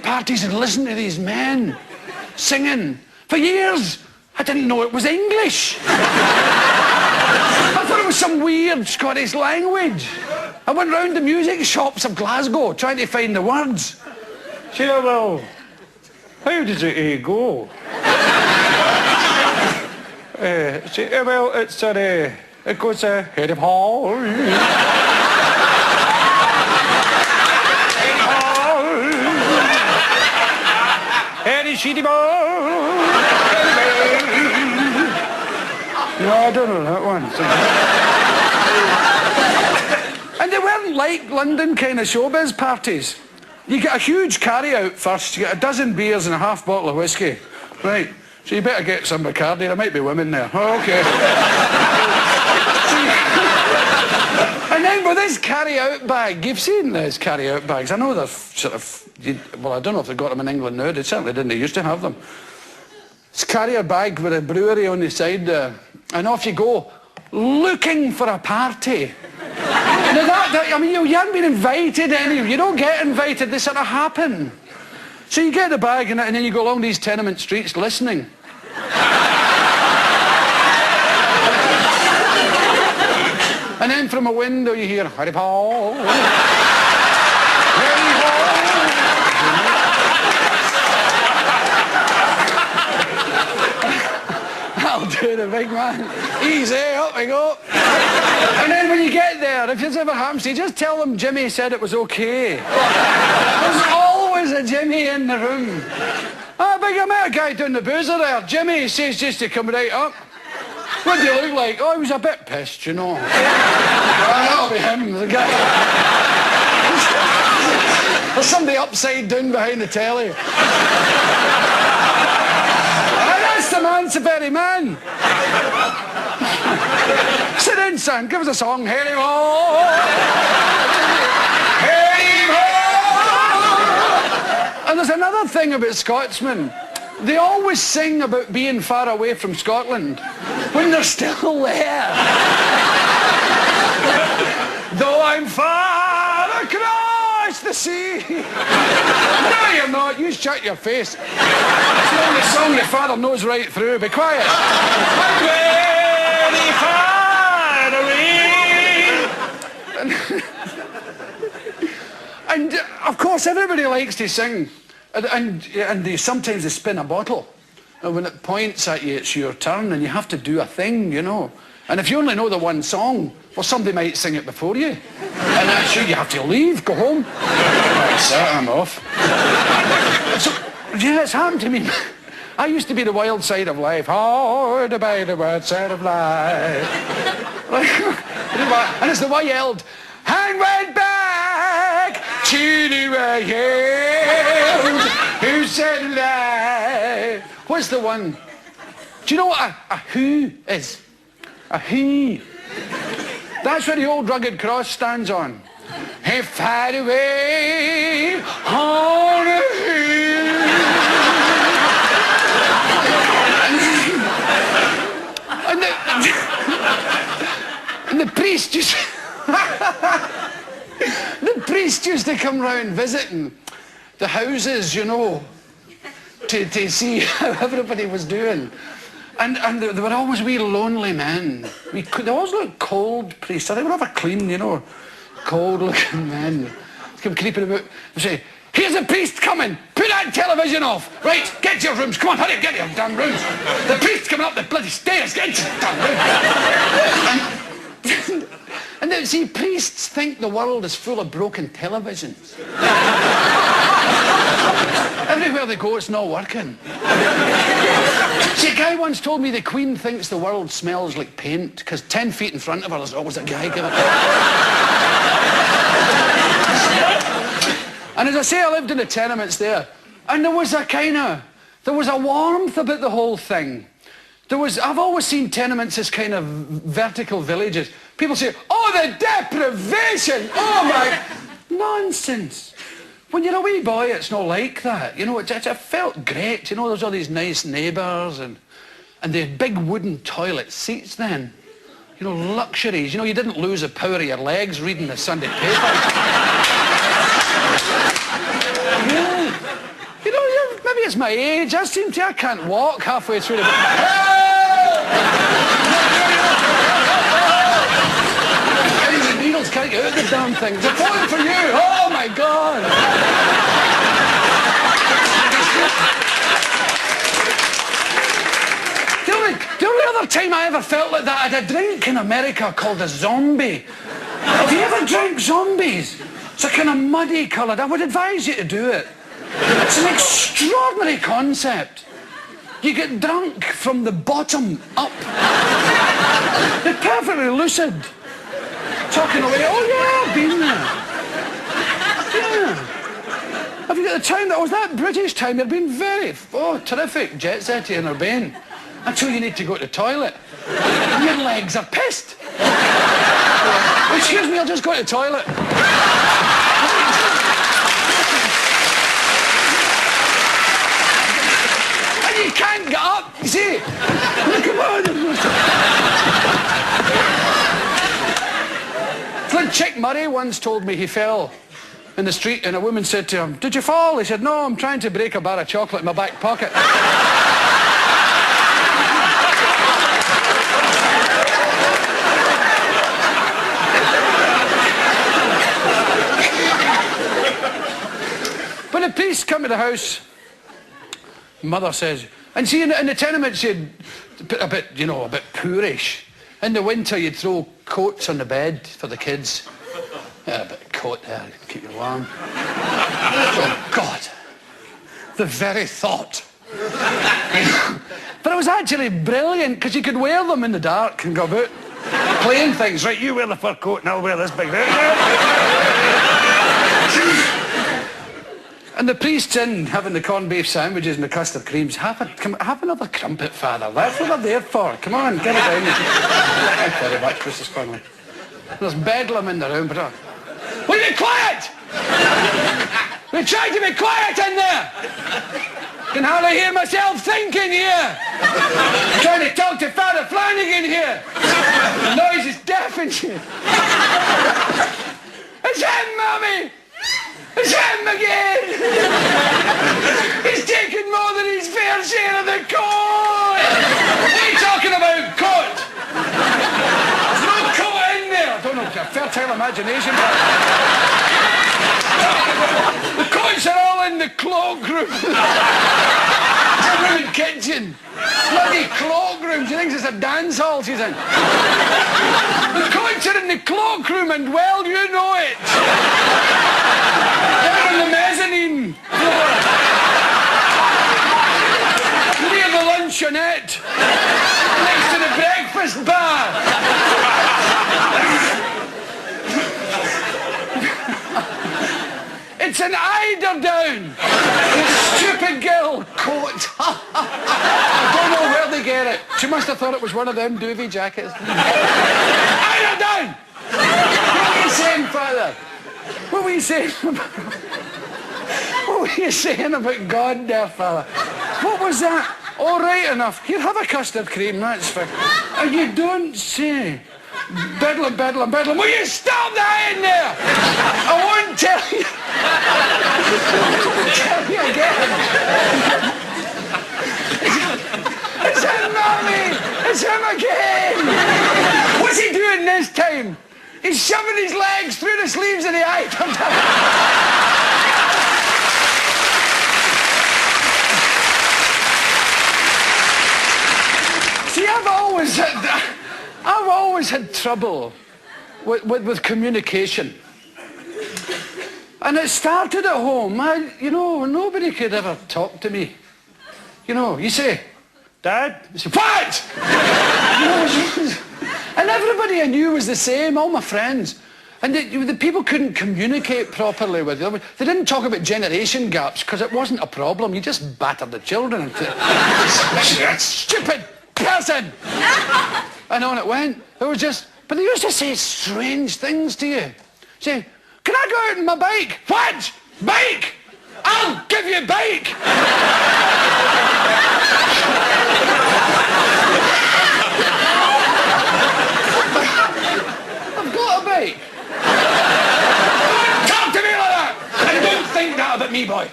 parties and listen to these men singing. For years, I didn't know it was English. I thought it was some weird Scottish language. I went round the music shops of Glasgow trying to find the words. Yeah, well, how does it go? Well, it's it goes head of hall. Head of sheety ball. No, I don't know that one. And they weren't like London kind of showbiz parties. You get a huge carry-out first, you get a dozen beers and a half bottle of whiskey. Right, so you better get some Bacardi, there might be women there. Oh, okay. And then with this carry-out bag, you've seen those carry-out bags. I know they're sort of, well, I don't know if they've got them in England now, they certainly didn't, they used to have them. It's a carrier bag with a brewery on the side there, and off you go, looking for a party. Now I mean, you haven't been invited anywhere. You don't get invited. They sort of happen. So you get the bag and then you go along these tenement streets listening. And then from a window you hear, Harry Paul. Harry Paul. I'll do the big man. Easy, up we go. And then when you get there, if this ever happens to you, just tell them Jimmy said it was okay. There's always a Jimmy in the room. I met a guy doing the boozer there. Jimmy says just to come right up. What do you look like? Oh, he was a bit pissed, you know. That'll be him, the guy. There's somebody upside down behind the telly. That's the man, it's the very man. Sit down, son. Give us a song. Harry Ho! Harry Ho! And there's another thing about Scotsmen. They always sing about being far away from Scotland when they're still there. Though I'm far across the sea. No, you're not. You shut your face. It's the only song your father knows right through. Be quiet. I'm very far away. And of course, everybody likes to sing. And sometimes they spin a bottle. And when it points at you, it's your turn, and you have to do a thing, you know. And if you only know the one song, well, somebody might sing it before you. And that's you have to leave, go home. That's it, I'm off. So, yeah, it's happened to me. I used to be the wild side of life. Oh, the wild side of life. And it's the way I yelled, and went back to the way who said life. What's the one? Do you know what a who is? A who. That's what the old rugged cross stands on. Hey, far away on a hill. And the priest used the priest used to come round visiting the houses, you know, to see how everybody was doing. And they were always wee lonely men. They always looked cold, priests. They were never clean, you know. Cold-looking men. They come creeping about. They say, here's a priest coming. Put that television off. Right, get to your rooms. Come on, hurry up, get to your damn rooms. The priest's coming up the bloody stairs. Get to your damn rooms. And then, see, priests think the world is full of broken televisions. Everywhere they go, it's not working. See, a guy once told me the Queen thinks the world smells like paint, because 10 feet in front of her, there's always a guy giving it. And as I say, I lived in the tenements there, and there was a warmth about the whole thing. I've always seen tenements as kind of vertical villages. People say, oh, the deprivation! Oh, my... Nonsense. When you're a wee boy, it's not like that. You know, it felt great. You know, there's all these nice neighbours and they had big wooden toilet seats then. You know, luxuries. You know, you didn't lose the power of your legs reading the Sunday paper. Yeah. it's my age. I can't walk halfway through the... The needles can't get out of the damn thing. They're falling for you. Oh, my God. The only other time I ever felt like that, I had a drink in America called a zombie. Have you ever drank zombies? It's a kind of muddy coloured. I would advise you to do it. It's an extraordinary concept. You get drunk from the bottom up. They're perfectly lucid. Talking away. Oh, yeah, I've been there. Yeah. Have you got the time? That was that British time. You've been very, terrific jet setty in Urbane. Until you need to go to the toilet. Your legs are pissed. Excuse me, I'll just go to the toilet. And you can't get up, you see. Come on. Flint Chick Murray once told me he fell in the street and a woman said to him, "Did you fall?" He said, "No, I'm trying to break a bar of chocolate in my back pocket." When the priest come to the house, mother says, and see, in the tenements you'd put a bit, a bit poorish. In the winter you'd throw coats on the bed for the kids. Yeah, a bit of coat there, keep you warm. Oh, God. The very thought. But it was actually brilliant, because you could wear them in the dark and go about playing things. Right, you wear the fur coat and I'll wear this big... And the priest's in having the corned beef sandwiches and the custard creams. Have another crumpet, Father. That's what they're there for. Come on, get it down. Thank you very much, Mrs. Connoly. There's bedlam in the room, but... Will you be quiet? We're trying to be quiet in there. Can hardly hear myself thinking here. I'm trying to talk to Father Flanagan here. The noise is deafening you. It's him, Mummy! It's him again! He's taken more than his fair share of the coat! What are you talking about, coat? There's no coat in there! I don't know, it's a fertile imagination. The coats are all in the cloakroom. It's a room in kitchen. Bloody cloakroom. She thinks it's a dance hall she's in. The coats are in the cloakroom and, well, you know it. They're on the mezzanine floor. Near the luncheonette. Next to the breakfast bar. It's an eiderdown. The stupid girl coat. I don't know where they get it. She must have thought it was one of them doovie jackets. Eiderdown! What were you saying, Father? What were you saying about... What were you saying about God there, Father? What was that? All right enough. Here, have a custard cream, that's fine. And you don't say... Bedlam, bedlam, bedlam. Will you stop that in there? I won't tell you. Tell you again. It's him, Mommy. It's him again. What's he doing this time? He's shoving his legs through the sleeves of the item. See, I've always had trouble with communication. And it started at home. Nobody could ever talk to me. You say, Dad? You say, what? And everybody I knew was the same, all my friends. And the people couldn't communicate properly with them. They didn't talk about generation gaps because it wasn't a problem. You just battered the children. Stupid person! And on it went. It was just... But they used to say strange things to you. Say, can I go out on my bike? What? Bike? I'll give you a bike! I've got a bike. Don't talk to me like that! And don't think that about me, boy.